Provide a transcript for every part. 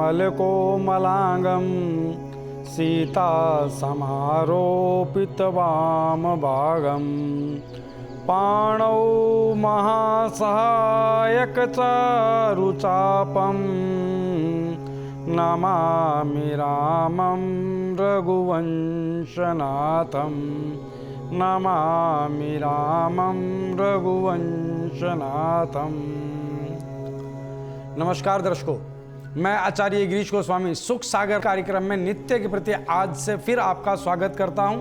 श्यामलकोमलाङ्गं सीता समारोपितवामभागं पाणौ महासहायकचारुचापं नमामि रामं रघुवंशनाथं नमामि रामं रघुवंशनाथम। नमस्कार दर्शकों, मैं आचार्य गिरीश गोस्वामी सुख सागर कार्यक्रम में नित्य के प्रति आज से फिर आपका स्वागत करता हूं।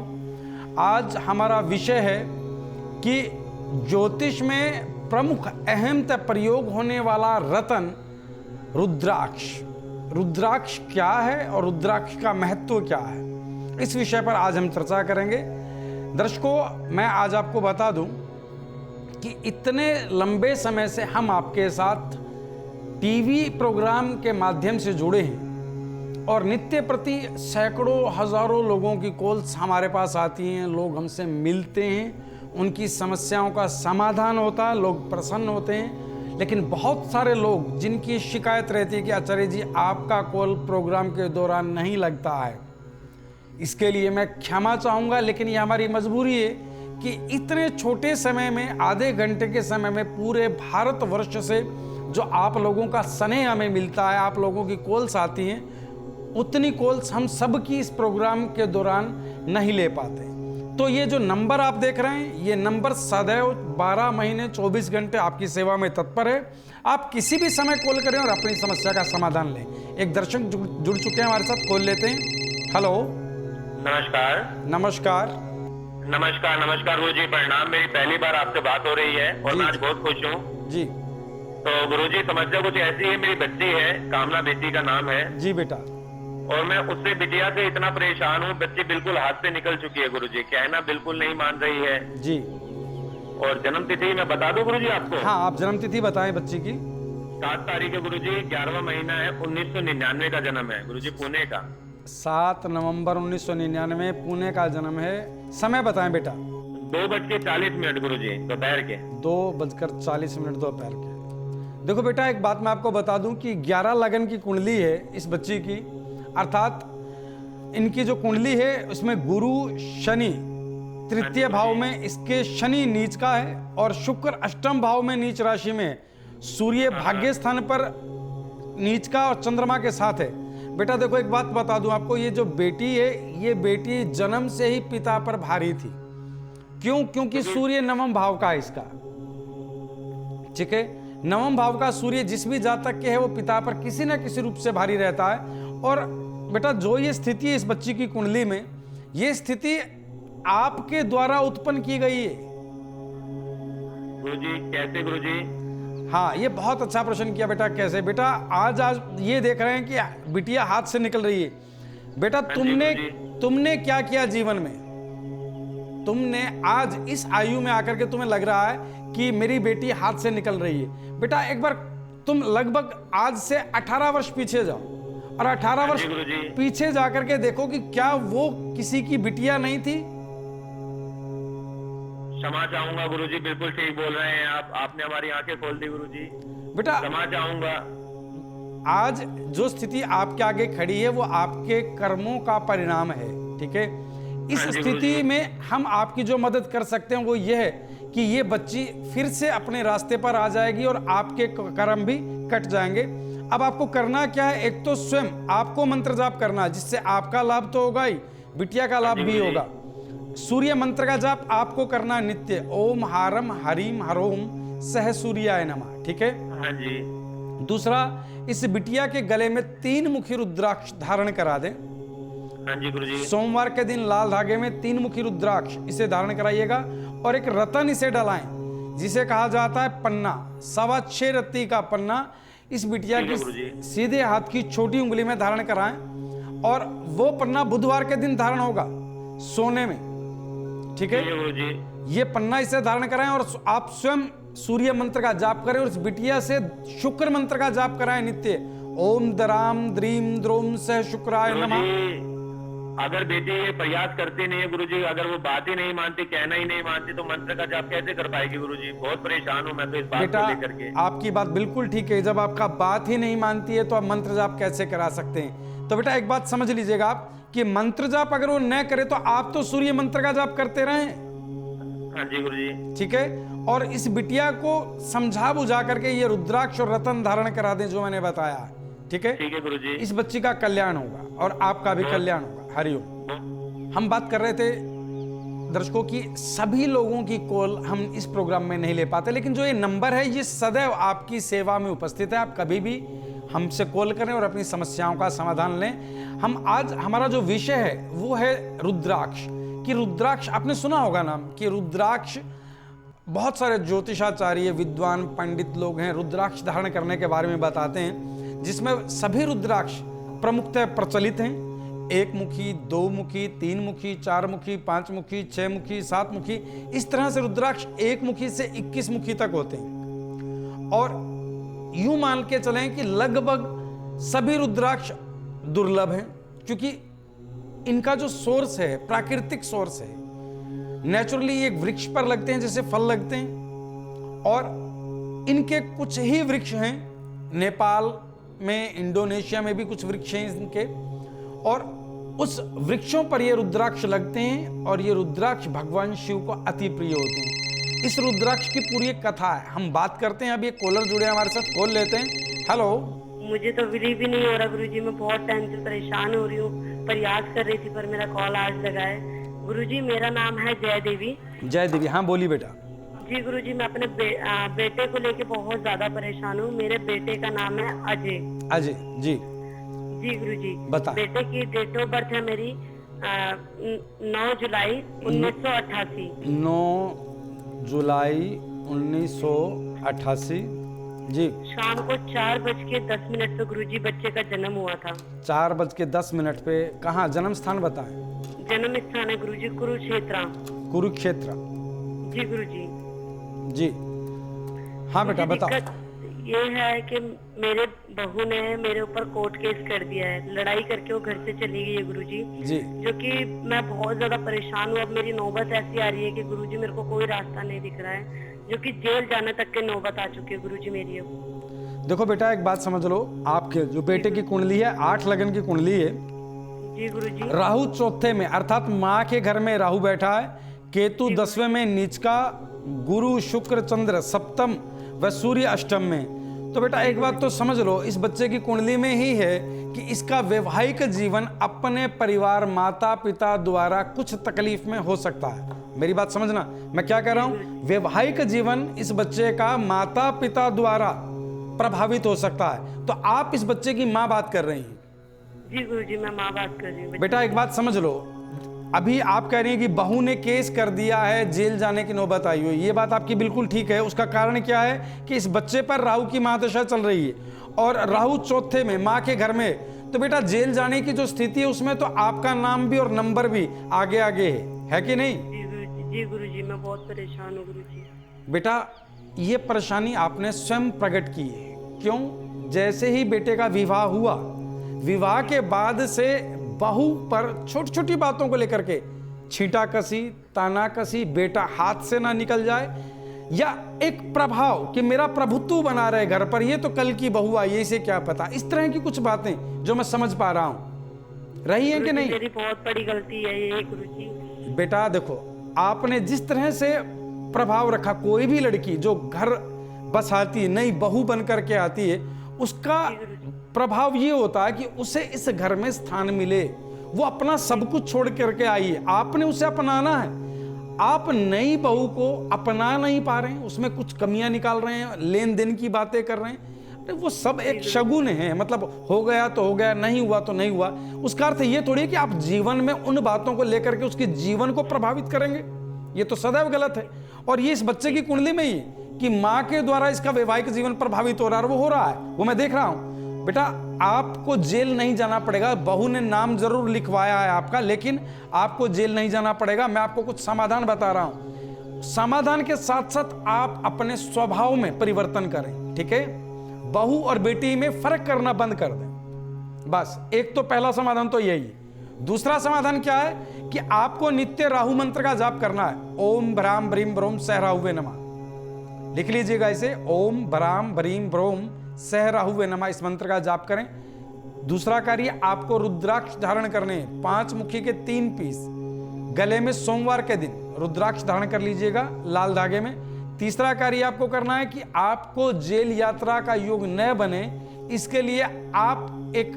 आज हमारा विषय है कि ज्योतिष में प्रमुख अहमतः प्रयोग होने वाला रत्न रुद्राक्ष। रुद्राक्ष क्या है और रुद्राक्ष का महत्व क्या है, इस विषय पर आज हम चर्चा करेंगे। दर्शकों, मैं आज आपको बता दूं कि इतने लंबे समय से हम आपके साथ टीवी प्रोग्राम के माध्यम से जुड़े हैं और नित्य प्रति सैकड़ों हजारों लोगों की कॉल्स हमारे पास आती हैं। लोग हमसे मिलते हैं, उनकी समस्याओं का समाधान होता है, लोग प्रसन्न होते हैं। लेकिन बहुत सारे लोग जिनकी शिकायत रहती है कि आचार्य जी आपका कॉल प्रोग्राम के दौरान नहीं लगता है, इसके लिए मैं क्षमा चाहूँगा, लेकिन ये हमारी मजबूरी है कि इतने छोटे समय में, आधे घंटे के समय में पूरे भारतवर्ष से जो आप लोगों का स्नेह हमें मिलता है, आप लोगों की कॉल्स आती हैं, उतनी कॉल्स हम सब की इस प्रोग्राम के दौरान नहीं ले पाते। तो ये जो नंबर आप देख रहे हैं, ये नंबर सदैव 12 महीने 24 घंटे आपकी सेवा में तत्पर है। आप किसी भी समय कॉल करें और अपनी समस्या का समाधान लें। एक दर्शक जुड़ चुके हैं हमारे साथ, कॉल लेते हैं। हेलो, नमस्कार। नमस्कार। नमस्कार नमस्कार गुरुजी, प्रणाम। मेरी पहली बार आपसे बात हो रही है और मैं आज बहुत खुश हूँ जी। तो गुरुजी, समस्या कुछ ऐसी है, मेरी बच्ची है, कामना बेटी का नाम है जी बेटा। और मैं उससे बिटिया से इतना परेशान हूँ, बच्ची बिल्कुल हाथ से निकल चुकी है गुरुजी, कहना बिल्कुल नहीं मान रही है जी। और जन्म तिथि मैं बता दूं गुरुजी आपको? हाँ, आप जन्म तिथि बताएं बच्ची की। 7 तारीख है गुरुजी, 11वां महीना है, 1999 का जन्म है गुरुजी, पुणे का। 7 नवंबर 1999 पुणे का जन्म है। समय बताएं बेटा। 2:40 गुरुजी, दोपहर के 2:40 दोपहर के। देखो बेटा, एक बात मैं आपको बता दूं कि 11 लगन की कुंडली है इस बच्ची की, अर्थात इनकी जो कुंडली है उसमें गुरु शनि तृतीय भाव में, इसके शनि नीच का है और शुक्र अष्टम भाव में नीच राशि में, सूर्य भाग्य स्थान पर नीच का और चंद्रमा के साथ है। बेटा देखो, एक बात बता दूं आपको, ये जो बेटी है, ये बेटी जन्म से ही पिता पर भारी थी। क्यों? क्योंकि सूर्य नवम भाव का है इसका, ठीक है। नवम भाव का सूर्य जिस भी जातक के है वो पिता पर किसी न किसी रूप से भारी रहता है। और बेटा, जो ये स्थिति है इस बच्ची की कुंडली में, ये स्थिति आपके द्वारा उत्पन्न की गई है गुरुजी। कैसे गुरुजी? हाँ, ये बहुत अच्छा प्रश्न किया बेटा। कैसे बेटा? आज ये देख रहे हैं कि बिटिया हाथ से निकल रही है। बेटा, तुमने क्या किया जीवन में? तुमने आज इस आयु में आकर के तुम्हें लग रहा है कि मेरी बेटी हाथ से निकल रही है। बेटा, एक बार तुम लगभग आज से 18 वर्ष पीछे जाओ और 18 वर्ष पीछे जाकर के देखो कि क्या वो किसी की बिटिया नहीं थी। क्षमा चाहूंगा गुरुजी, बिल्कुल ठीक बोल रहे हैं आप, आपने हमारी आंखें खोल दी गुरुजी। बेटा, क्षमा चाहूंगा। आज जो स्थिति आपके आगे खड़ी है वो आपके कर्मों का परिणाम है, ठीक है। इस स्थिति में हम आपकी जो मदद कर सकते हैं वो ये है कि ये बच्ची फिर से अपने रास्ते पर आ जाएगी और आपके कर्म भी कट जाएंगे। अब आपको करना क्या है? एक तो स्वयं आपको मंत्र जाप करना है, जिससे आपका लाभ तो होगा ही, बिटिया का लाभ भी होगा। सूर्य मंत्र का जाप आपको करना है नित्य, ओम हारम हरीम हरोम सह सूर्याय नमः, ठीक है। हाँ जी। दूसरा, इस बिटिया के गले में 3 मुखी रुद्राक्ष धारण करा दें। हाँ जी गुरुजी। सोमवार के दिन लाल धागे में 3 मुखी रुद्राक्ष इसे धारण कराइएगा और एक रतन इसे डलाएं, जिसे कहा जाता है पन्ना। 6.25 रत्ती का पन्ना इस बिटिया की सीधे हाथ की छोटी उंगली में धारण कराएं और वो पन्ना बुधवार के दिन धारण होगा सोने में, ठीक है। ये पन्ना इसे धारण कराएं और आप स्वयं सूर्य मंत्र का जाप करें और इस बिटिया से शुक्र मंत्र का जाप कराएं नित्य। ओम दराम द्रीम द्रोम सह शुक्राय नमः। अगर बेटी ये प्रयास करती नहीं है गुरुजी, अगर वो बात ही नहीं मानती, कहना ही नहीं मानती, तो मंत्र का जाप कैसे कर पाएगी गुरुजी? बहुत परेशान हूँ मैं तो इस बात बेटा को लेकर के। आपकी बात बिल्कुल ठीक है, जब आपका बात ही नहीं मानती है तो आप मंत्र जाप कैसे करा सकते हैं? तो बेटा एक बात समझ लीजिएगा आप कि मंत्र जाप अगर वो न करे तो आप तो सूर्य मंत्र का जाप करते रहें। हाँ जी गुरुजी। ठीक है, और इस बिटिया को समझा बुझा करके ये रुद्राक्ष और रतन धारण करा दें जो मैंने बताया। ठीक है, ठीक है गुरुजी। इस बच्ची का कल्याण होगा और आपका भी कल्याण होगा। हरिओम। हम बात कर रहे थे दर्शकों की सभी लोगों की कॉल हम इस प्रोग्राम में नहीं ले पाते, लेकिन जो ये नंबर है ये सदैव आपकी सेवा में उपस्थित है। आप कभी भी हमसे कॉल करें और अपनी समस्याओं का समाधान लें। हम आज हमारा जो विषय है वो है रुद्राक्ष। कि रुद्राक्ष आपने सुना होगा नाम कि रुद्राक्ष, बहुत सारे ज्योतिषाचार्य विद्वान पंडित लोग हैं रुद्राक्ष धारण करने के बारे में बताते हैं, जिसमें सभी रुद्राक्ष प्रमुखतः प्रचलित हैं। एक मुखी, दो मुखी, तीन मुखी, चार मुखी, पांच मुखी, छह मुखी, सात मुखी, इस तरह से रुद्राक्ष एक मुखी से 21 मुखी तक होते हैं। और यूं मान के चलें कि लगभग सभी रुद्राक्ष दुर्लभ हैं, क्योंकि इनका जो सोर्स है प्राकृतिक सोर्स है। नेचुरली एक वृक्ष पर लगते हैं जैसे फल लगते हैं, और इनके कुछ ही वृक्ष हैं। नेपाल में, इंडोनेशिया में भी कुछ वृक्ष हैं इनके, और उस वृक्षों पर ये रुद्राक्ष लगते हैं और ये रुद्राक्ष भगवान शिव को अति प्रिय होते हैं। इस रुद्राक्ष की पूरी एक कथा है, हम बात करते हैं। अब ये कॉलर जुड़े हैं हमारे साथ, कॉल लेते हैं। हेलो। मुझे तो बिलीव ही नहीं हो रहा गुरुजी, मैं बहुत टाइम से परेशान हो रही हूँ, प्रयास कर रही थी पर मेरा कॉल आज लगा है। गुरुजी मेरा नाम है जय देवी। जय देवी, हाँ बोलिए बेटा। जी गुरुजी, मैं अपने बेटे को लेके बहुत ज्यादा परेशान हूँ। मेरे बेटे का नाम है अजय। अजय जी। जी गुरुजी, बता। बेटे की डेट ऑफ बर्थ है मेरी 9 जुलाई 1988। 9 जुलाई 1988 जी। शाम को 4:10 पे गुरुजी बच्चे का जन्म हुआ था। 4:10 पे। कहाँ जन्म स्थान बताएं? जन्म स्थान है गुरुजी कुरुक्षेत्र। कुरुक्षेत्र। जी गुरुजी। जी हाँ बेटा बताओ। ये है कि मेरे बहू ने मेरे ऊपर कोर्ट केस कर दिया है, लड़ाई करके वो घर से चली गई है गुरुजी। जी। जो कि मैं बहुत ज्यादा परेशान हूँ। अब मेरी नौबत ऐसी आ रही है कि गुरुजी मेरे को कोई रास्ता नहीं दिख रहा है, जो कि जेल जाने तक के नौबत आ चुकी है गुरुजी मेरी। अब देखो बेटा एक बात समझ लो, आपके जो बेटे की कुंडली है 8 लगन की कुंडली है। जी गुरुजी। राहु चौथे में, अर्थात माँ के घर में राहु बैठा है, केतु 10वें में नीच का, गुरु शुक्र चंद्र सप्तम व सूर्य अष्टम में। तो बेटा एक बात तो समझ लो, इस बच्चे की कुंडली में ही है कि इसका वैवाहिक जीवन अपने परिवार माता पिता द्वारा कुछ तकलीफ में हो सकता है। मेरी बात समझना, मैं क्या कह रहा हूं, वैवाहिक जीवन इस बच्चे का माता पिता द्वारा प्रभावित हो सकता है। तो आप इस बच्चे की माँ बात कर रही हैं। जी गुरुजी, मैं माँ बात कर रही हूँ। बेटा एक बात समझ लो, अभी आप कह रही हैं कि बहू ने केस कर दिया है, जेल जाने की नौबत आई हुई, ये बात आपकी बिल्कुल ठीक है। उसका कारण क्या है कि इस बच्चे पर राहु की महादशा चल रही है और राहु चौथे में माँ के घर में। तो बेटा जेल जाने की जो स्थिति है उसमें तो आपका नाम भी और नंबर भी आगे आगे है कि नहीं? जी गुरुजी, मैं बहुत परेशान हूँ गुरुजी। बेटा ये परेशानी आपने स्वयं प्रकट की है। क्यों? जैसे ही बेटे का विवाह हुआ, विवाह के बाद से बहू पर छोटी छोटी बातों को लेकर के छींटा कसी, ताना कसी, बेटा हाथ से ना निकल जाए, या एक प्रभाव कि मेरा प्रभुत्व बना रहे घर पर, ये तो कल की बहू आई है इसे क्या पता, इस तरह की कुछ बातें जो मैं समझ पा रहा हूं रही है कि नहीं? मेरी बहुत बड़ी गलती है ये गुरुजी। बेटा देखो, आपने जिस तरह से प्रभाव रखा, कोई भी लड़की जो घर बस आती है, नई बहू बन करके आती है, उसका प्रभाव ये होता है कि उसे इस घर में स्थान मिले, वो अपना सब कुछ छोड़ करके आई है, आपने उसे अपनाना है। आप नई बहू को अपना नहीं पा रहे हैं, उसमें कुछ कमियां निकाल रहे हैं, लेन देन की बातें कर रहे हैं, वो सब एक शगुन है। मतलब हो गया तो हो गया, नहीं हुआ तो नहीं हुआ। उसका अर्थ ये थोड़ी है कि आप जीवन में उन बातों को लेकर के उसके जीवन को प्रभावित करेंगे, ये तो सदैव गलत है। और ये इस बच्चे की कुंडली में ही कि माँ के द्वारा इसका वैवाहिक जीवन प्रभावित हो रहा है, वो हो रहा है, वो मैं देख रहा हूं। बेटा आपको जेल नहीं जाना पड़ेगा, बहू ने नाम जरूर लिखवाया है आपका, लेकिन आपको जेल नहीं जाना पड़ेगा। मैं आपको कुछ समाधान बता रहा हूं। समाधान के साथ साथ आप अपने स्वभाव में परिवर्तन करें, ठीक है? बहू और बेटी में फर्क करना बंद कर दें, बस। एक तो पहला समाधान तो यही। दूसरा समाधान क्या है कि आपको नित्य राहु मंत्र का जाप करना है। ओम भ्राम ब्रीम ब्रोम सह राहुवे नमः। लिख लीजिएगा इसे, ओम भ्राम ब्रीम ब्रोम सह राहुवे नमः। इस मंत्र का जाप करें। दूसरा कार्य, आपको रुद्राक्ष धारण करने, 5 मुखी के 3 पीस गले में सोमवार के दिन रुद्राक्ष धारण कर लीजिएगा लाल धागे में। तीसरा कार्य आपको करना है कि आपको जेल यात्रा का योग न बने, इसके लिए आप एक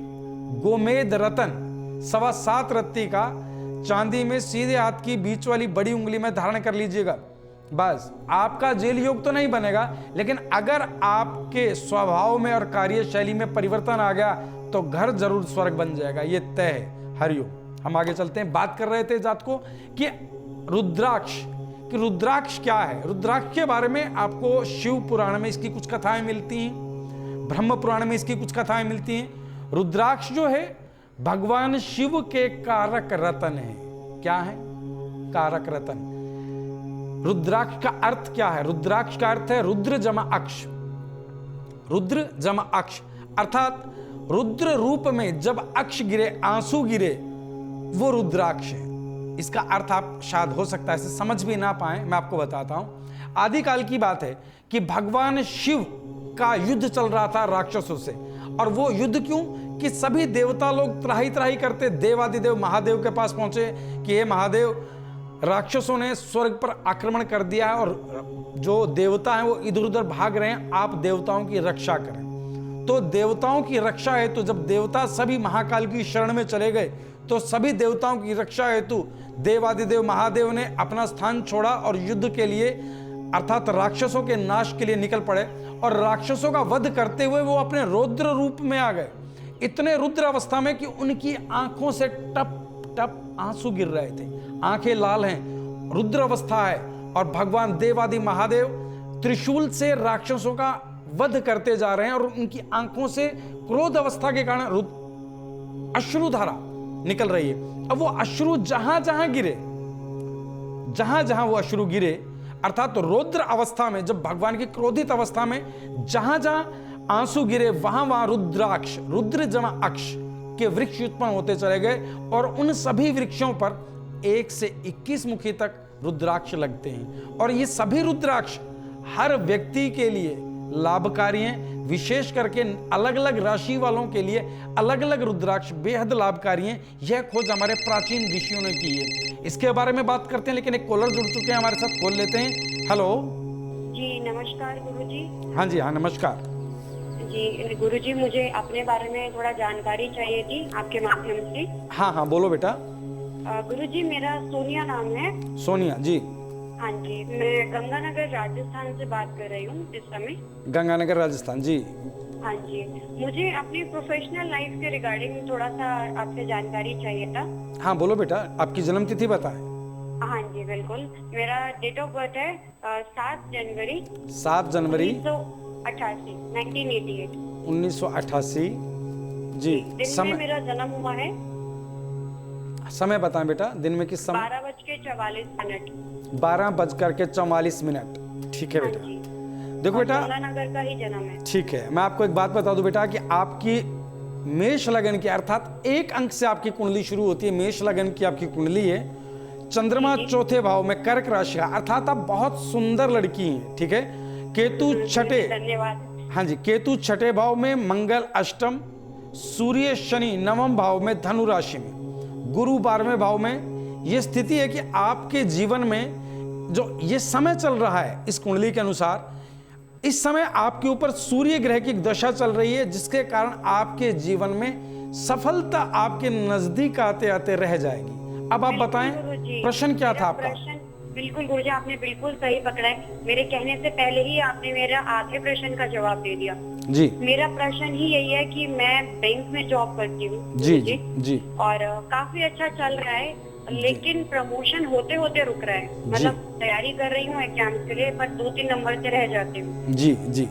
गोमेद रतन 7.25 रत्ती का चांदी में सीधे हाथ की बीच वाली बड़ी उंगली में धारण कर लीजिएगा। बस, आपका जेल योग तो नहीं बनेगा, लेकिन अगर आपके स्वभाव में और कार्यशैली में परिवर्तन आ गया तो घर जरूर स्वर्ग बन जाएगा, ये तय है। हरिओम। हम आगे चलते हैं। बात कर रहे थे जात को कि रुद्राक्ष, कि रुद्राक्ष क्या है। रुद्राक्ष के बारे में आपको शिव पुराण में इसकी कुछ कथाएं मिलती हैं, ब्रह्म पुराण में इसकी कुछ कथाएं मिलती हैं। रुद्राक्ष जो है भगवान शिव के कारक रतन है। क्या है? कारक रतन। रुद्राक्ष का अर्थ क्या है? रुद्राक्ष का अर्थ है रुद्र जमा अक्ष। रुद्र जमा अक्ष अर्थात रुद्र रूप में जब अक्ष गिरे, आंसू गिरे, वो रुद्राक्ष है। इसका अर्थ आप शायद हो सकता है इसे समझ भी ना पाए, मैं आपको बताता हूं। आदिकाल की बात है कि भगवान शिव का युद्ध चल रहा था राक्षसों से। और वो युद्ध क्यों? कि सभी देवता लोग त्राही त्राही करते देवादिदेव महादेव के पास पहुंचे कि हे महादेव, राक्षसों ने स्वर्ग पर आक्रमण कर दिया है और जो देवता हैं वो इधर उधर भाग रहे हैं, आप देवताओं की रक्षा करें। तो देवताओं की रक्षा हेतु जब देवता सभी महाकाल की शरण में चले गए, तो सभी देवताओं की रक्षा हेतु देवादिदेव महादेव ने अपना स्थान छोड़ा और युद्ध के लिए अर्थात राक्षसों के नाश के लिए निकल पड़े। और राक्षसों का वध करते हुए वो अपने रौद्र रूप में आ गए, इतने रुद्र अवस्था में कि उनकी आंखों से टप टप आंसू गिर रहे थे। आंखें लाल हैं, रुद्र अवस्था है। और भगवान देवादि महादेव त्रिशूल से राक्षसों का वध करते जा रहे हैं और उनकी आंखों से क्रोध अवस्था के कारण अश्रुधारा निकल रही है। अब वो अश्रु जहां जहां गिरे, जहां जहां वो अश्रु गिरे, अर्थात रौद्र अवस्था में, जब भगवान की क्रोधित अवस्था में जहां जहां आंसू गिरे, वहां वहां रुद्राक्ष, रुद्र जमा अक्ष के वृक्ष उत्पन्न होते चले गए। और उन सभी वृक्षों पर 1 से 21 मुखी तक रुद्राक्ष लगते हैं। और ये सभी रुद्राक्ष हर व्यक्ति के लिए लाभकारी हैं। विशेष करके अलग अलग राशि वालों के लिए अलग अलग रुद्राक्ष बेहद लाभकारी हैं। यह खोज हमारे प्राचीन ऋषियों ने की है। इसके बारे में बात करते हैं, लेकिन एक कॉलर जुड़ चुके हैं हमारे साथ, खोल लेते हैं। हेलो जी नमस्कार गुरुजी। हाँ जी, हाँ नमस्कार जी गुरुजी, मुझे अपने बारे में थोड़ा जानकारी चाहिए थी आपके माध्यम से। हाँ हाँ बोलो बेटा। गुरुजी, मेरा सोनिया नाम है। सोनिया जी। हाँ जी, मैं गंगानगर राजस्थान से बात कर रही हूँ इस समय। गंगानगर राजस्थान जी। हाँ जी, मुझे अपनी प्रोफेशनल लाइफ के रिगार्डिंग थोड़ा सा आपसे जानकारी चाहिए था। हाँ बोलो बेटा, आपकी जन्म तिथि बताएं। हाँ जी बिल्कुल, मेरा डेट ऑफ बर्थ है 7 जनवरी 1988 1988 जी। दिन में मेरा जन्म हुआ है। समय बताएं बेटा, दिन में किस समय? 12:44। ठीक है बेटा। देखो बेटा, गंगानगर का ही जन्म है। ठीक है, मैं आपको एक बात बता दूं बेटा कि आपकी मेष लगन की, अर्थात 1 अंक से आपकी कुंडली शुरू होती है। मेष लगन की आपकी कुंडली है। चंद्रमा 4थे भाव में, कर्क राशि का, अर्थात आप बहुत सुंदर लड़की हैं। ठीक है। केतु 6ठे, धन्यवाद। हाँ जी, केतु 6ठे भाव में, मंगल अष्टम, सूर्य शनि 9वें भाव में धनु राशि में, गुरु 12वें भाव में। यह स्थिति है कि आपके जीवन में जो ये समय चल रहा है इस कुंडली के अनुसार, इस समय आपके ऊपर सूर्य ग्रह की दशा चल रही है, जिसके कारण आपके जीवन में सफलता आपके नजदीक आते आते रह जाएगी। अब आप बताएं प्रश्न क्या था आपका? बिल्कुल गुरुजी, आपने बिल्कुल सही पकड़ा है। मेरे कहने से पहले ही आपने मेरा आधे प्रश्न का जवाब दे दिया जी। मेरा प्रश्न ही यही है कि मैं बैंक में जॉब करती हूँ जी जी जी, और काफी अच्छा चल रहा है, लेकिन प्रमोशन होते होते रुक रहा है। मतलब तैयारी कर रही हूँ एग्जाम्स के लिए, पर 2-3 नंबर से रह जाती हूँ। जी जी।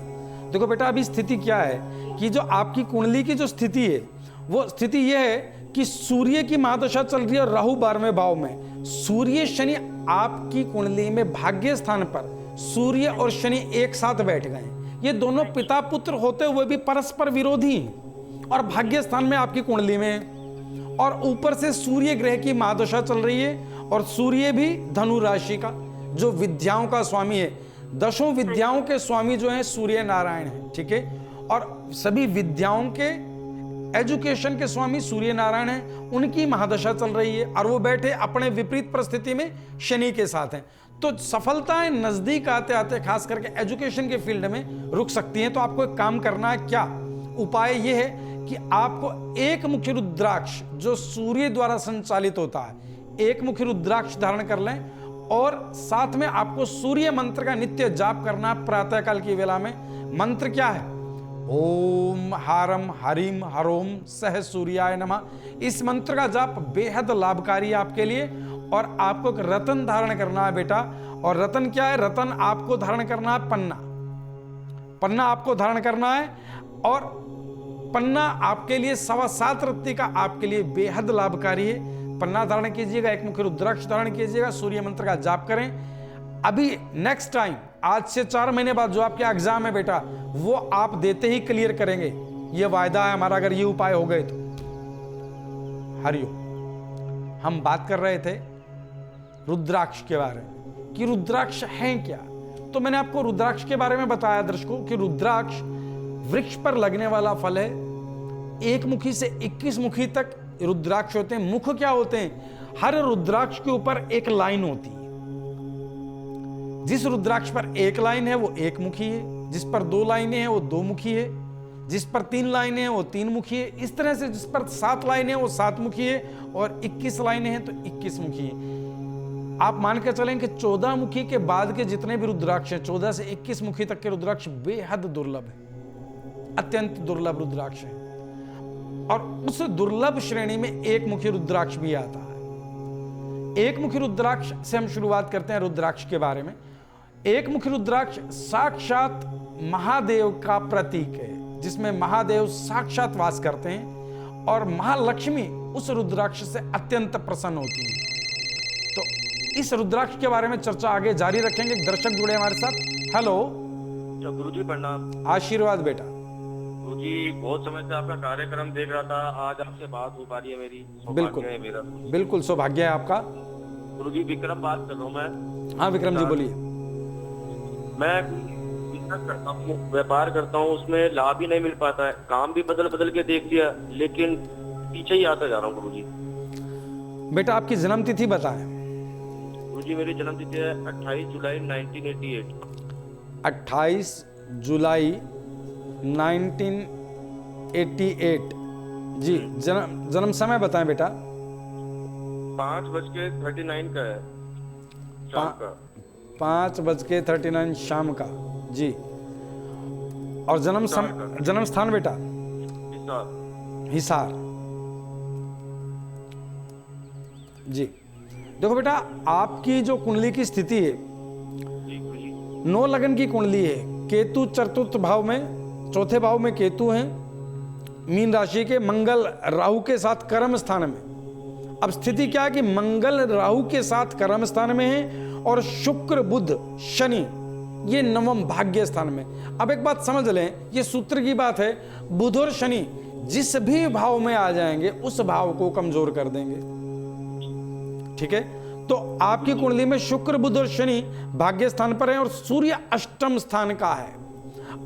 देखो बेटा, अभी स्थिति क्या है कि जो आपकी कुंडली की जो स्थिति है, वो स्थिति यह है कि सूर्य की महादशा चल रही है और राहु 12वें भाव में। सूर्य शनि आपकी कुंडली में भाग्य स्थान पर सूर्य और शनि एक साथ बैठ गए। ये दोनों पिता पुत्र होते हुए भी परस्पर विरोधी हैं और भाग्य स्थान में आपकी कुंडली में। और ऊपर से सूर्य ग्रह की महादशा चल रही है, और सूर्य भी धनु राशि का जो विद्याओं का स्वामी है। 10 विद्याओं के स्वामी जो हैं सूर्य नारायण है, ठीक है। और सभी विद्याओं के एजुकेशन के स्वामी सूर्य नारायण हैं, उनकी महादशा चल रही है, और वो बैठे अपने विपरीत परिस्थिति में शनि के साथ हैं। तो सफलताएं नजदीक आते आते खास करके एजुकेशन के फील्ड में रुक सकती हैं। तो आपको एक काम करना है, क्या उपाय ये है कि आपको एक मुखी रुद्राक्ष जो सूर्य द्वारा संचालित होता है, एक मुखी रुद्राक्ष धारण कर लें, और साथ में आपको सूर्य मंत्र का नित्य जाप करना प्रातःकाल की वेला में। मंत्र क्या है? ओम हारम हरिम हरोम सह सूर्याय नमः। इस मंत्र का जाप बेहद लाभकारी है आपके लिए। और आपको एक रतन धारण करना है बेटा। और रतन क्या है? रतन आपको धारण करना है पन्ना। पन्ना आपको धारण करना है, और पन्ना आपके लिए 7.25 रत्ती का आपके लिए बेहद लाभकारी है। पन्ना धारण कीजिएगा, एक मुखी रुद्राक्ष धारण कीजिएगा, सूर्य मंत्र का जाप करें। अभी नेक्स्ट टाइम आज से 4 महीने बाद जो आपके एग्जाम है बेटा, वो आप देते ही क्लियर करेंगे, ये वायदा है हमारा, अगर ये उपाय हो गए तो। हरिओम। हम बात कर रहे थे रुद्राक्ष के बारे में कि रुद्राक्ष हैं क्या। तो मैंने आपको रुद्राक्ष के बारे में बताया दर्शकों कि रुद्राक्ष वृक्ष पर लगने वाला फल है। 1 मुखी से 21 मुखी तक रुद्राक्ष होते हैं। मुख क्या होते हैं? हर रुद्राक्ष के ऊपर एक लाइन होती है। जिस रुद्राक्ष पर 1 लाइन है वो 1 मुखी है, जिस पर 2 लाइनें हैं वो 2 मुखी है, जिस पर 3 लाइनें हैं वो 3 मुखी है। इस तरह से जिस पर 7 लाइनें हैं वो 7 मुखी है, और 21 लाइनें हैं तो 21 मुखी है। आप मान के चलें कि 14 मुखी के बाद के जितने भी रुद्राक्ष हैं, 14 से 21 मुखी तक के रुद्राक्ष बेहद दुर्लभ है, अत्यंत दुर्लभ रुद्राक्ष है। और उस दुर्लभ श्रेणी में 1 मुखी रुद्राक्ष भी आता है। 1 मुखी रुद्राक्ष से हम शुरुआत करते हैं रुद्राक्ष के बारे में। 1 मुखी रुद्राक्ष साक्षात महादेव का प्रतीक है, जिसमें महादेव साक्षात वास करते हैं, और महालक्ष्मी उस रुद्राक्ष से अत्यंत प्रसन्न होती है। तो इस रुद्राक्ष के बारे में चर्चा आगे जारी रखेंगे। दर्शक जुड़े हमारे साथ। हेलो गुरुजी प्रणाम। आशीर्वाद बेटा। गुरुजी बहुत समय से आपका कार्यक्रम देख रहा था, आज आपसे बात हो पा रही है मेरी। बिल्कुल है मेरा। बिल्कुल सौभाग्य है आपका। गुरुजी विक्रम बात कर रहा हूँ मैं। हाँ विक्रम जी बोलिए। मैं बिजनेस करता हूँ, व्यापार करता हूँ, उसमें लाभ ही नहीं मिल पाता है। काम भी बदल बदल के देख लिया, लेकिन पीछे ही आता जा रहा हूँ गुरुजी। बेटा आपकी जन्म तिथि बताएं। गुरुजी मेरी जन्म तिथि है 28 जुलाई 1988। 28 जुलाई 1988 जी। जन्म समय बताएं बेटा। 5:39 का है शाम का। 5:39 शाम का जी। और जन्म स्थान बेटा हिसार जी। देखो बेटा, आपकी जो कुंडली की स्थिति है, 9 लगन की कुंडली है। केतु चतुर्थ भाव में, 4थे भाव में केतु हैं, मीन राशि के। मंगल राहु के साथ कर्म स्थान में। अब स्थिति क्या है कि मंगल राहु के साथ कर्म स्थान में है, और शुक्र बुध शनि ये नवम भाग्य स्थान में। अब एक बात समझ लें, ये सूत्र की बात है, बुध और शनि जिस भी भाव में आ जाएंगे उस भाव को कमजोर कर देंगे। ठीक है, तो आपकी कुंडली में शुक्र बुध और शनि भाग्य स्थान पर है, और सूर्य अष्टम स्थान का है।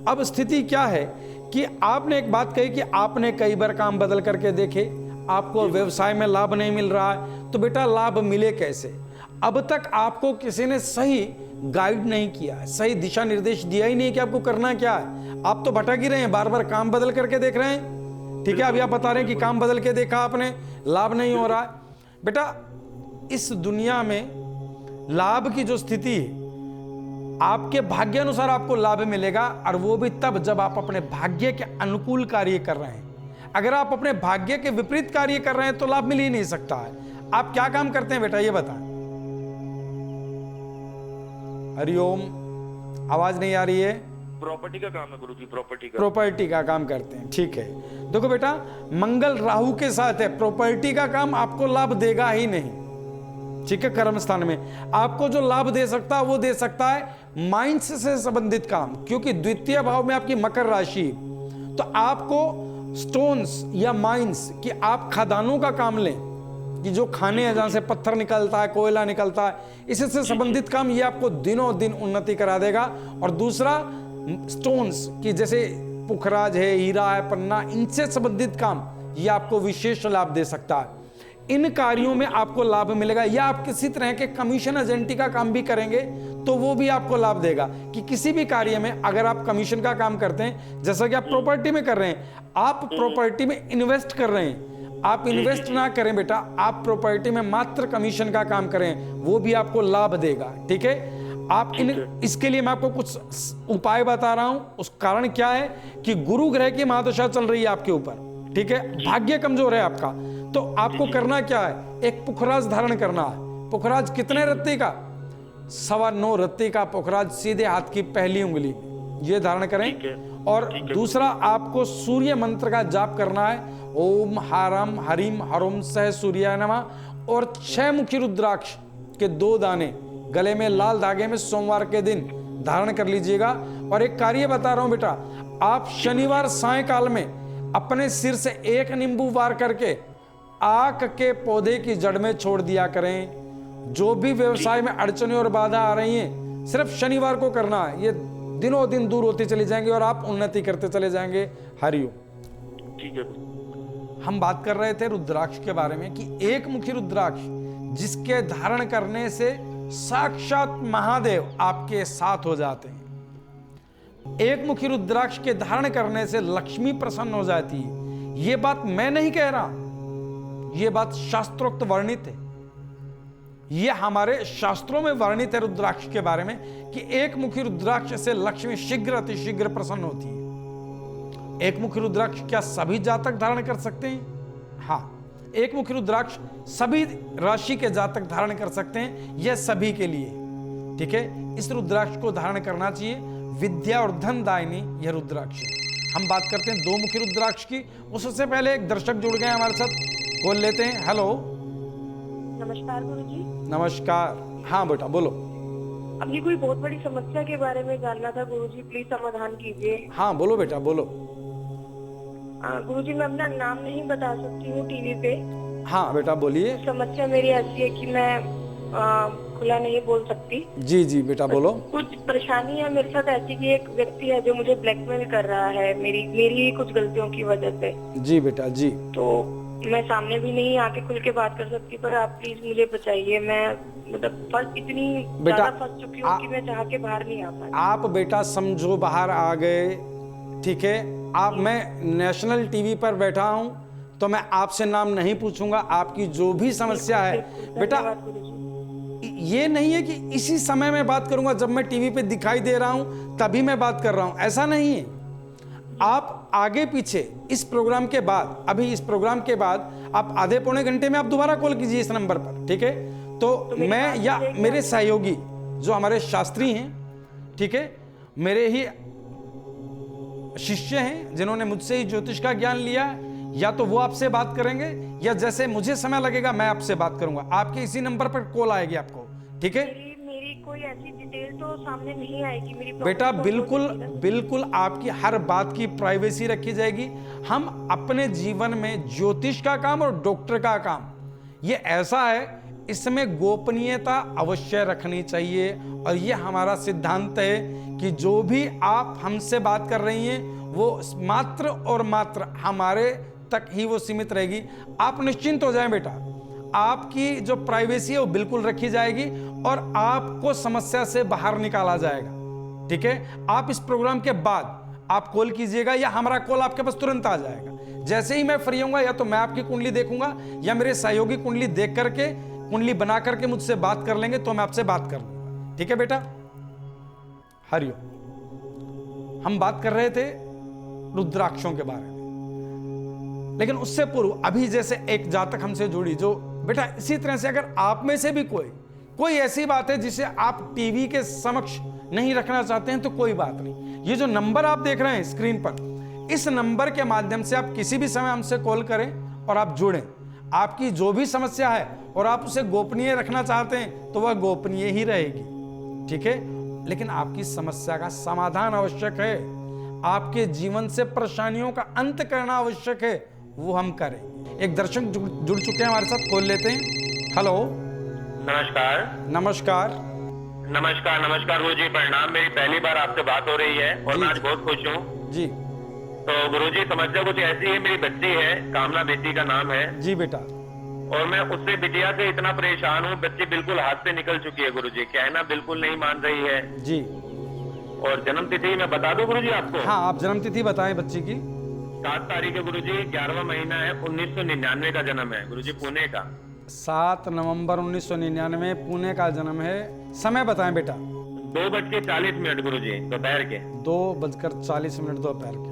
अब स्थिति क्या है कि आपने एक बात कही कि आपने कई बार काम बदल करके देखे, आपको व्यवसाय में लाभ नहीं मिल रहा है। तो बेटा लाभ मिले कैसे? अब तक आपको किसी ने सही गाइड नहीं किया है, सही दिशा निर्देश दिया ही नहीं कि आपको करना क्या है। आप तो भटक ही रहे हैं, बार बार काम बदल करके देख रहे हैं। ठीक है, अभी आप बता रहे हैं कि काम बदल के देखा आपने, लाभ नहीं हो रहा है। बेटा इस दुनिया में लाभ की जो स्थिति है, आपके भाग्य अनुसार आपको लाभ मिलेगा, और वो भी तब जब आप अपने भाग्य के अनुकूल कार्य कर रहे हैं। अगर आप अपने भाग्य के विपरीत कार्य कर रहे हैं तो लाभ मिल ही नहीं सकता है। आप क्या काम करते हैं बेटा ये बताएं। हरिओम, आवाज नहीं आ रही है। प्रॉपर्टी का काम है गुरुजी, प्रॉपर्टी का काम करते हैं। ठीक है, देखो बेटा मंगल राहु के साथ है, प्रॉपर्टी का काम आपको लाभ देगा ही नहीं। ठीक है, कर्म स्थान में आपको जो लाभ दे सकता है वो दे सकता है माइंस से संबंधित काम, क्योंकि द्वितीय भाव में आपकी मकर राशि, तो आपको स्टोन्स या माइंस, कि आप खदानों का काम लें, कि जो खाने हैं जहां से पत्थर निकलता है, कोयला निकलता है, इससे संबंधित काम, ये आपको दिनों दिन उन्नति करा देगा। और दूसरा स्टोन्स की जैसे पुखराज है, हीरा है, पन्ना, इनसे संबंधित काम ये आपको विशेष लाभ दे सकता है। इन कार्यों में आपको लाभ मिलेगा। या आप किसी तरह के कमीशन एजेंटी का काम भी करेंगे तो वो भी आपको लाभ देगा। कि किसी भी कार्य में अगर आप कमीशन का काम करते हैं, जैसा कि आप प्रॉपर्टी में कर रहे हैं, आप प्रॉपर्टी में इन्वेस्ट कर रहे हैं, आप इन्वेस्ट ना करें बेटा, आप प्रॉपर्टी में मात्र कमीशन का काम करें, वो भी आपको लाभ देगा। ठीक है, आप इसके लिए मैं आपको कुछ उपाय बता रहा हूं। उस कारण क्या है कि गुरु ग्रह की महादशा चल रही है आपके ऊपर। ठीक है, भाग्य कमजोर है आपका, तो आपको करना क्या है, एक पुखराज धारण करना है। पुखराज कितने रत्ती का? 9.25 रत्ती का पुखराज सीधे हाथ की पहली उंगली ये धारण करें। और दूसरा, आपको सूर्य मंत्र का जाप करना है, ओम हारम हरिम हरोम सह सूर्याय नमः। और 6 मुखी रुद्राक्ष के 2 दाने गले में लाल धागे में सोमवार के दिन धारण कर लीजिएगा। और एक कार्य बता रहा हूं बेटा, आप शनिवार सायंकाल में अपने सिर से 1 नींबू वार करके आक के पौधे की जड़ में छोड़ दिया करें। जो भी व्यवसाय में अड़चनें और बाधा आ रही हैं, सिर्फ शनिवार को करना है, ये दिनों दिन दूर होती चली जाएंगी और आप उन्नति करते चले जाएंगे। हरिओम। ठीक है। हम बात कर रहे थे रुद्राक्ष के बारे में कि एक मुखी रुद्राक्ष जिसके धारण करने से साक्षात महादेव आपके साथ हो जाते हैं। एक मुखी रुद्राक्ष के धारण करने से लक्ष्मी प्रसन्न हो जाती है। यह बात मैं नहीं कह रहा, यह बात शास्त्रोक्त वर्णित है। यह हमारे शास्त्रों में वर्णित है रुद्राक्ष के बारे में कि एक मुखी रुद्राक्ष से लक्ष्मी शीघ्र अतिशीघ्र प्रसन्न होती है। एक मुखी रुद्राक्ष क्या सभी जातक धारण कर सकते हैं? हाँ, एक मुखी रुद्राक्ष सभी राशि के जातक धारण कर सकते हैं, यह सभी के लिए। ठीक है, इस रुद्राक्ष को धारण करना चाहिए। विद्या और धन दायिनी यह रुद्राक्ष है। हम बात करते हैं 2 मुखी रुद्राक्ष की। उससे पहले एक दर्शक जुड़ गए हमारे साथ, बोल लेते हैं। हेलो, नमस्कार गुरुजी। नमस्कार। हाँ बेटा बोलो। अपनी कोई बहुत बड़ी समस्या के बारे में जानना था गुरुजी, प्लीज समाधान कीजिए। हाँ बोलो बेटा बोलो। गुरुजी, मैं अपना नाम नहीं बता सकती हूँ टीवी पे। हाँ बेटा बोलिए। समस्या मेरी ऐसी है कि मैं खुला नहीं बोल सकती। जी जी बेटा बोलो। कुछ परेशानी है मेरे साथ ऐसी कि एक व्यक्ति है जो मुझे ब्लैकमेल कर रहा है मेरी कुछ गलतियों की वजह से। जी बेटा जी। तो मैं सामने भी नहीं आके खुल के बात कर सकती, पर आप प्लीज मुझे बचाइए। मैं मतलब इतनी ज्यादा फंस चुकी हूँ कि मैं चाह के बाहर नहीं आ पाती। आप बेटा समझो बाहर आ गए, ठीक है। आप, मैं नेशनल टीवी पर बैठा हूं तो मैं आपसे नाम नहीं पूछूंगा। आपकी जो भी समस्या है बेटा, ये नहीं है कि इसी समय में बात करूंगा, जब मैं टीवी पे दिखाई दे रहा हूं तभी मैं बात कर रहा हूं, ऐसा नहीं है। आप आगे पीछे इस प्रोग्राम के बाद, अभी इस प्रोग्राम के बाद आप आधे पौने घंटे में आप दोबारा कॉल कीजिए इस नंबर पर, ठीक है। तो मैं या मेरे सहयोगी जो हमारे शास्त्री हैं, ठीक है, मेरे ही शिष्य हैं जिन्होंने मुझसे ही ज्योतिष का ज्ञान लिया है, या तो वो आपसे बात करेंगे या जैसे मुझे समय लगेगा मैं आपसे बात करूंगा। आपके इसी नंबर पर कॉल आएगी आपको, ठीक है। मेरी कोई ऐसी डिटेल तो सामने नहीं आएगी मेरी बेटा, बिल्कुल आपकी हर बात की प्राइवेसी रखी जाएगी। हम अपने जीवन में ज्योतिष का काम और डॉक्टर का काम, ये ऐसा है, इसमें गोपनीयता अवश्य रखनी चाहिए। और ये हमारा सिद्धांत है कि जो भी आप हमसे बात कर रही हैं वो मात्र और मात्र हमारे तक ही वो सीमित रहेगी। आप निश्चिंत हो जाएं बेटा, आपकी जो प्राइवेसी है वो बिल्कुल रखी जाएगी और आपको समस्या से बाहर निकाला जाएगा, ठीक है। आप इस प्रोग्राम के बाद आप कॉल कीजिएगा या हमारा कॉल आपके पास तुरंत आ जाएगा। जैसे ही मैं फ्री होऊंगा, या तो मैं आपकी कुंडली देखूंगा या मेरे सहयोगी कुंडली देख करके, कुंडली बना करके मुझसे बात कर लेंगे, तो मैं आपसे बात कर लूंगा, ठीक है बेटा। हरिओम। हम बात कर रहे थे रुद्राक्षों के बारे में, लेकिन उससे पूर्व अभी जैसे एक जातक हमसे जुड़ी, जो बेटा इसी तरह से अगर आप में से भी कोई ऐसी बात है जिसे आप टीवी के समक्ष नहीं रखना चाहते हैं तो कोई बात नहीं। ये जो नंबर आप देख रहे हैं स्क्रीन पर, इस नंबर के माध्यम से आप किसी भी समय हमसे कॉल करें और आप जुड़ें। आपकी जो भी समस्या है और आप उसे गोपनीय रखना चाहते हैं तो वह गोपनीय ही रहेगी, ठीक है। लेकिन आपकी समस्या का समाधान आवश्यक है। आपके जीवन से परेशानियों का अंत करना आवश्यक है वो हम करें। एक दर्शक जुड़ चुके हैं हमारे साथ, खोल लेते हैं। हेलो, नमस्कार। नमस्कार। नमस्कार नमस्कार गुरुजी, प्रणाम। मेरी पहली बार आपसे बात हो रही है और जी, मैं आज बहुत खुश हूँ। जी तो गुरुजी समस्या कुछ ऐसी है, मेरी बच्ची है, कामना बेटी का नाम है, जी बेटा, और मैं उससे बिटिया से इतना परेशान हूँ, बच्ची बिल्कुल हाथ से निकल चुकी है गुरुजी, कहना बिल्कुल नहीं मान रही है। जी और जन्म तिथि मैं बता दूं गुरुजी आपको? हाँ, आप जन्म तिथि बताएं बच्ची की। 7 तारीख है गुरुजी, 11वां महीना है, 1999 का जन्म है गुरुजी, पुणे का। 7 नवंबर 1999 पुणे का जन्म है। समय बताएं बेटा। 2:40 गुरुजी, दोपहर के। 2:40 दोपहर के।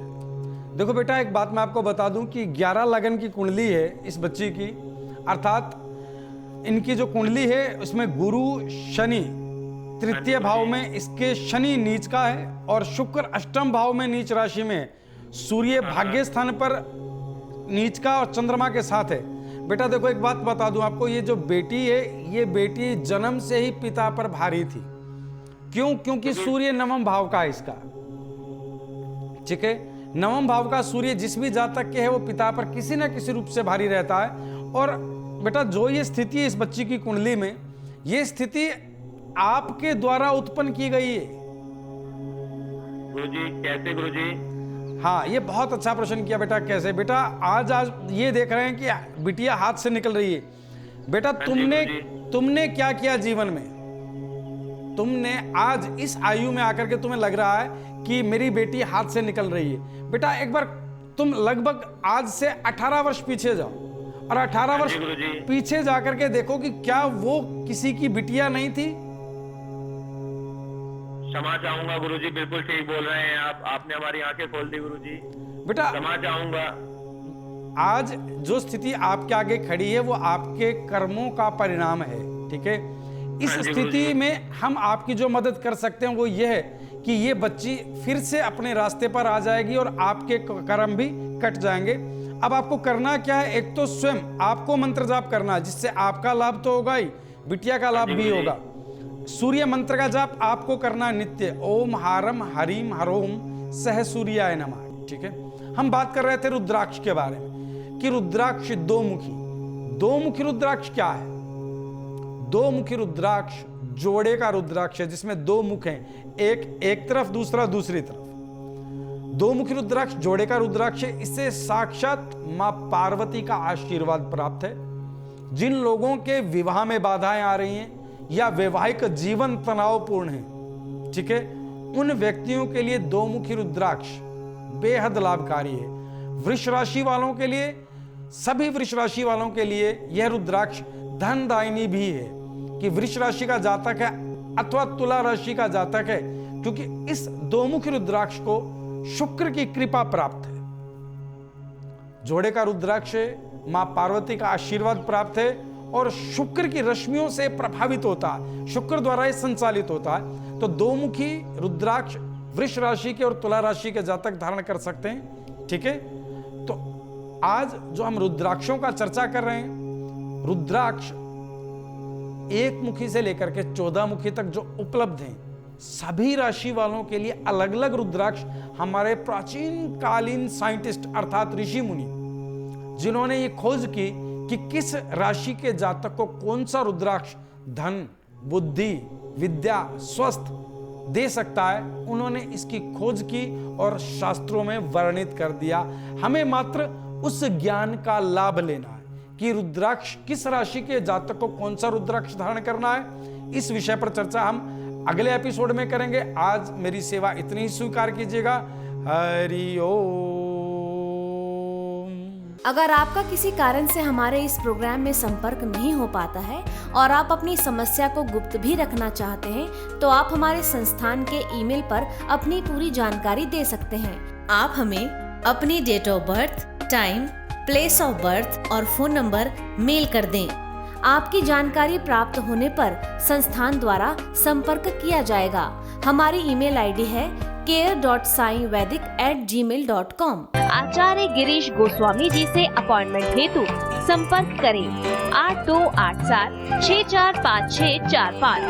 देखो बेटा, एक बात मैं आपको बता दूं कि 11 लगन की कुंडली है इस बच्ची की, अर्थात इनकी जो कुंडली है उसमें गुरु शनि तृतीय भाव में इसके शनि नीच का है, और शुक्र अष्टम भाव में नीच राशि में, सूर्य भाग्य स्थान पर नीच का और चंद्रमा के साथ है। बेटा देखो, एक बात बता दूं आपको, ये जो बेटी है, ये बेटी जन्म से ही पिता पर भारी थी। क्यों? क्योंकि सूर्य नवम भाव का है इसका, ठीक है। नवम भाव का सूर्य जिस भी जातक के है वो पिता पर किसी न किसी रूप से भारी रहता है। और बेटा जो ये स्थिति है इस बच्ची की कुंडली में, ये स्थिति आपके द्वारा उत्पन्न की गई है गुरुजी। कैसे गुरुजी? हाँ, ये बहुत अच्छा प्रश्न किया बेटा। कैसे बेटा? आज ये देख रहे हैं कि बिटिया हाथ से निकल रही है। बेटा तुमने क्या किया जीवन में? तुमने आज इस आयु में आकर के तुम्हें लग रहा है कि मेरी बेटी हाथ से निकल रही है। बेटा एक बार तुम लगभग आज से 18 वर्ष पीछे जाओ, और 18 वर्ष पीछे जाकर के देखो कि क्या वो किसी की बिटिया नहीं थी। क्षमा चाहूंगा गुरुजी, बिल्कुल ठीक बोल रहे हैं आप, आपने हमारी आंखें खोल दी गुरुजी। बेटा क्षमा चाहूंगा। आज जो स्थिति आपके आगे खड़ी है वो आपके कर्मों का परिणाम है, ठीक है। इस स्थिति में हम आपकी जो मदद कर सकते हैं वो ये है कि ये बच्ची फिर से अपने रास्ते पर आ जाएगी और आपके कर्म भी कट जाएंगे। अब आपको करना क्या है? एक तो स्वयं आपको मंत्र जाप करना है, जिससे आपका लाभ तो होगा ही, बिटिया का लाभ भी होगा। सूर्य मंत्र का जाप आपको करना नित्य, ओम हारम हरीम हरोम सह सूर्याय नमः, ठीक है। हम बात कर रहे थे रुद्राक्ष के बारे में कि रुद्राक्ष दो मुखी रुद्राक्ष क्या है? 2 मुखी रुद्राक्ष जोड़े का रुद्राक्ष है, जिसमें 2 मुख हैं, एक तरफ, दूसरा दूसरी तरफ। 2 मुखी रुद्राक्ष जोड़े का रुद्राक्ष है। इससे साक्षात मां पार्वती का आशीर्वाद प्राप्त है। जिन लोगों के विवाह में बाधाएं आ रही हैं या वैवाहिक जीवन तनावपूर्ण है, ठीक है, उन व्यक्तियों के लिए 2 मुखी रुद्राक्ष बेहद लाभकारी है। वृष राशि वालों के लिए, सभी वृष राशि वालों के लिए यह रुद्राक्ष धनदायिनी भी है कि वृष राशि का जातक है अथवा तुला राशि का जातक है, क्योंकि इस 2 मुखी रुद्राक्ष को शुक्र की कृपा प्राप्त है। जोड़े का रुद्राक्ष मां पार्वती का आशीर्वाद प्राप्त है और शुक्र की रश्मियों से प्रभावित होता है, शुक्र द्वारा ही संचालित होता है। तो 2 मुखी रुद्राक्ष वृष राशि के और तुला राशि के जातक धारण कर सकते हैं, ठीक है। तो आज जो हम रुद्राक्षों का चर्चा कर रहे हैं, रुद्राक्ष 1 मुखी से लेकर के 14 मुखी तक जो उपलब्ध हैं, सभी राशि वालों के लिए अलग अलग रुद्राक्ष हमारे प्राचीन कालीन साइंटिस्ट अर्थात ऋषि मुनि, जिन्होंने ये खोज की कि किस राशि के जातक को कौन सा रुद्राक्ष धन, बुद्धि, विद्या, स्वस्थ दे सकता है, उन्होंने इसकी खोज की और शास्त्रों में वर्णित कर दिया। हमें मात्र उस ज्ञान का लाभ लेना है कि रुद्राक्ष किस राशि के जातक को कौन सा रुद्राक्ष धारण करना है। इस विषय पर चर्चा हम अगले एपिसोड में करेंगे। आज मेरी सेवा इतनी ही स्वीकार कीजिएगा। हरि ओम। अगर आपका किसी कारण से हमारे इस प्रोग्राम में संपर्क नहीं हो पाता है और आप अपनी समस्या को गुप्त भी रखना चाहते हैं, तो आप हमारे संस्थान के ईमेल पर अपनी पूरी जानकारी दे सकते हैं। आप हमें अपनी date of birth, time, place of birth और फोन नंबर मेल कर दें। आपकी जानकारी प्राप्त होने पर संस्थान द्वारा संपर्क किया जाएगा। हमारी ईमेल आईडी है care.saivedic@gmail.com। आचार्य गिरीश गोस्वामी जी से अपॉइंटमेंट हेतु संपर्क करें 8287 645645।